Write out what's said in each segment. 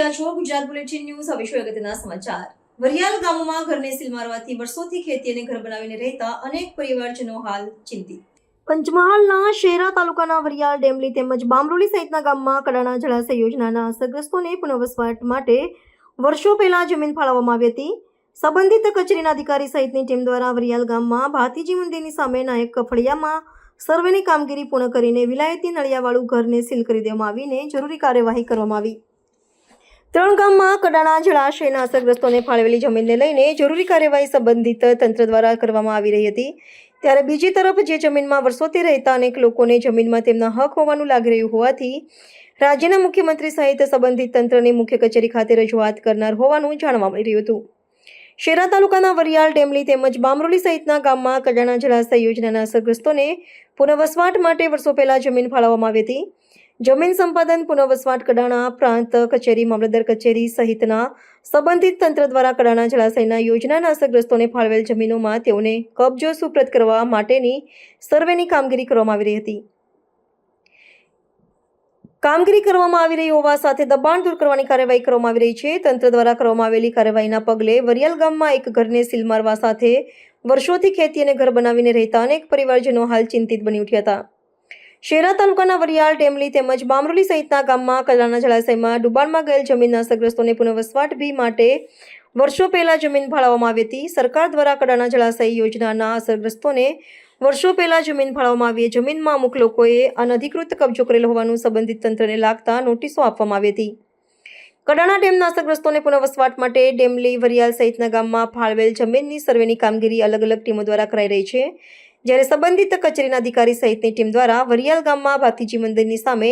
રહ્યા છો Gujarat bulletin news. હવે શું અગત્યના સમાચાર. વરિયાલ ગામમાં ઘરને સીલ મારવાથી વર્ષોથી ખેતી અને ઘર બનાવીને રહેતા અનેક પરિવારજનો હાલ ચિંતિત. પંચમહાલના શેરા તાલુકાના વરિયાલ ડેમલી તેમજ બામરોલી સહિતના ગામમાં કડાણા જળાશય યોજનાના અસરગ્રસ્તોને પુનર્વસવાટ માટે વર્ષો પહેલા જમીન ફાળવવામાં આવી હતી. સંબંધિત કચેરીના અધિકારી સહિતની ટીમ દ્વારા વરિયાલ ગામમાં ભાતીજી મંદિરની સામે નાયક ફળિયામાં સર્વેની કામગીરી પૂર્ણ કરીને વિલાયતી નળિયાવાળું ઘરને સીલ કરી દેવામાં આવીને જરૂરી કાર્યવાહી કરવામાં આવી. 3 ગામમાં કડાણા જળાશયના અસરગ્રસ્તોને ફાળવેલી જમીનને લઈને જરૂરી કાર્યવાહી સંબંધિત તંત્ર દ્વારા કરવામાં આવી રહી હતી. ત્યારે બીજી તરફ જે જમીનમાં વર્ષોથી રહેતા અનેક લોકોને જમીનમાં તેમના હક હોવાનું લાગી રહ્યું હોવાથી રાજ્યના મુખ્યમંત્રી સહિત સંબંધિત તંત્રની મુખ્ય કચેરી ખાતે રજૂઆત કરનાર હોવાનું જાણવા મળી રહ્યું હતું. શેરા તાલુકાના વરિયાલ ડેમલી તેમજ બામરોલી સહિતના ગામમાં કડાણા જળાશય યોજનાના અસરગ્રસ્તોને પુનઃવસવાટ માટે વર્ષો પહેલા જમીન ફાળવવામાં આવી હતી. જમીન સંપાદન પુનઃવસવાટ કડાણા પ્રાંત કચેરી, મામલતદાર કચેરી સહિતના સંબંધિત તંત્ર દ્વારા કડાણા જળાશયના યોજનાના અસરગ્રસ્તોને ફાળવેલ જમીનોમાં તેઓને કબજો સુપ્રત કરવા માટેની સર્વેની કામગીરી કરવામાં આવી રહી હતી. કામગીરી કરવામાં આવી રહી હોવા સાથે દબાણ દૂર કરવાની કાર્યવાહી કરવામાં આવી રહી છે. તંત્ર દ્વારા કરવામાં આવેલી કાર્યવાહીના પગલે વરિયાલ ગામમાં એક ઘરને સીલ મારવા સાથે વર્ષોથી ખેતી અને ઘર બનાવીને રહેતા અનેક પરિવારજનો હાલ ચિંતિત બની ઉઠ્યા હતા. શેરા તાલુકાના વરિયાલ ડેમલી તેમજ બામરોલી સહિતના ગામમાં કડાણા જળાશયમાં ડુબાણમાં ગયેલ જમીનના અસરગ્રસ્તોને પુનઃવસવાટ ભી માટે વર્ષો પહેલા જમીન ફાળવવામાં આવી હતી. સરકાર દ્વારા કડાણા જળાશય યોજનાના અસરગ્રસ્તોને વર્ષો પહેલા જમીન ફાળવવામાં આવી. જમીનમાં અમુક લોકોએ અનધિકૃત કબજો કરેલો હોવાનું સંબંધિત તંત્રને લાગતા નોટિસો આપવામાં આવી હતી. કડાણા ડેમના અસરગ્રસ્તોને પુનઃવસવાટ માટે ડેમલી, વરિયાલ સહિતના ગામમાં ફાળવેલ જમીનની સર્વેની કામગીરી અલગ અલગ ટીમો દ્વારા કરાઈ રહી છે. જ્યારે સંબંધિત કચેરીના અધિકારી સહિતની ટીમ દ્વારા વરિયાલ ગામમાં ભાતીજી મંદિરની સામે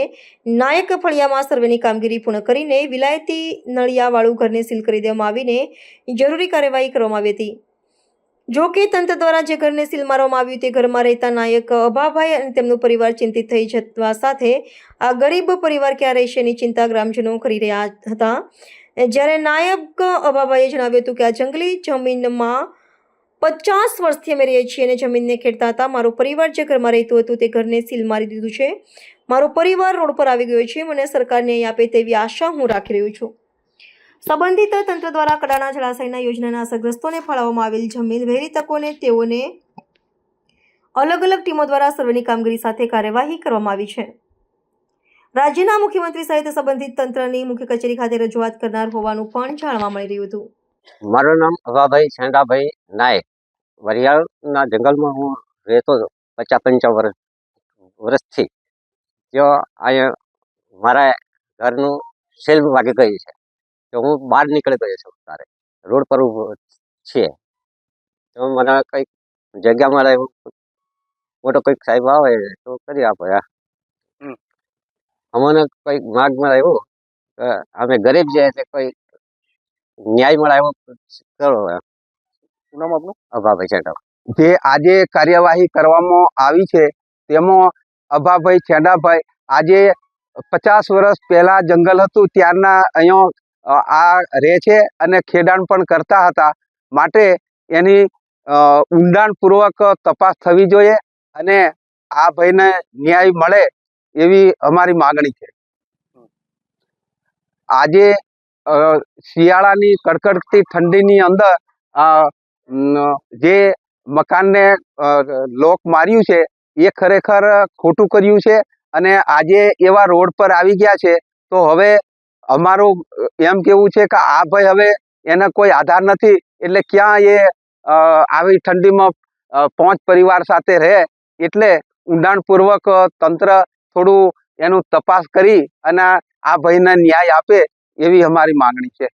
નાયક ફળિયામાં સર્વેની કામગીરી પૂર્ણ કરીને વિલાયતી નળિયાવાળું ઘરને સીલ કરી દેવામાં આવીને જરૂરી કાર્યવાહી કરવામાં આવી હતી. જો કે તંત્ર દ્વારા જે ઘરને સીલ મારવામાં આવ્યું તે ઘરમાં રહેતા નાયક અભાભાઈ અને તેમનો પરિવાર ચિંતિત થઈ જવા સાથે આ ગરીબ પરિવાર ક્યાં રહેશે એની ચિંતા ગ્રામજનો કરી રહ્યા હતા. જ્યારે નાયક અભાભાઈએ જણાવ્યું હતું કે આ જંગલી જમીનમાં 50 વર્ષથી અમે રહીએ છીએ અને જમીનને ખેડતા હતા. મારો પરિવાર જે ઘરમાં રહેતું હતું તે ઘરને સીલ મારી દીધું છે. મારો પરિવાર રોડ પર આવી ગયો છે. મને સરકાર ન્યાય આપે તેવી આશા હું રાખી રહ્યો છું. સંબંધિત તંત્ર દ્વારા કડાણા જળાશયના યોજનાના અસરગ્રસ્તોને ફાળવવામાં આવેલ જમીન વહેલી તકોને તેઓને અલગ અલગ ટીમો દ્વારા સર્વેની કામગીરી સાથે કાર્યવાહી કરવામાં આવી છે. રાજ્યના મુખ્યમંત્રી સહિત સંબંધિત તંત્રની મુખ્ય કચેરી ખાતે રજૂઆત કરનાર હોવાનું પણ જાણવા મળી રહ્યું હતું. મારું નામ અભાભાઈ છેંડાભાઈ નાયક. વરિયાળના જંગલમાં હું રહેતો હતો 50-55 વર્ષથી. જો અહીંયા મારા ઘરનું સેલ વાગી ગઈ છે તો હું બહાર નીકળી ગયો છું. તારે રોડ પર ઊભો છે તો મને કંઈક જગ્યા મળે એવું મોટો કંઈક સાહેબ આવે તો કરી આપો. અમને કંઈક માગ મળે એવું, અમે ગરીબ છે એટલે કોઈ ન્યાય મળે એવો કરો. નામ આપનું? અભાભાઈ છેંડા. જે આજે કાર્યવાહી કરવામાં આવી છે તેમાં અભાભાઈ છેંડાભાઈ આજે 50 વર્ષ પહેલા જંગલ હતું ત્યારના અહીંયા આ રહે છે અને ખેડાણ પણ કરતા હતા. માટે એની ઊંડાણપૂર્વક તપાસ થવી જોઈએ અને આ ભાઈને ન્યાય મળે એવી અમારી માગણી છે. આજે શિયાળાની કડકડતી ઠંડીની અંદર જે મકાનને લોક માર્યું છે એ ખરેખર ખોટું કર્યું છે અને આજે એવા રોડ પર આવી ગયા છે. તો હવે અમારું એમ કેવું છે કે આ ભાઈ હવે એને કોઈ આધાર નથી એટલે ક્યાં એ આવી ઠંડીમાં 5 પરિવાર સાથે રહે. એટલે ઊંડાણપૂર્વક તંત્ર થોડું એનું તપાસ કરી અને આ ભાઈને ન્યાય આપે એવી અમારી માગણી છે.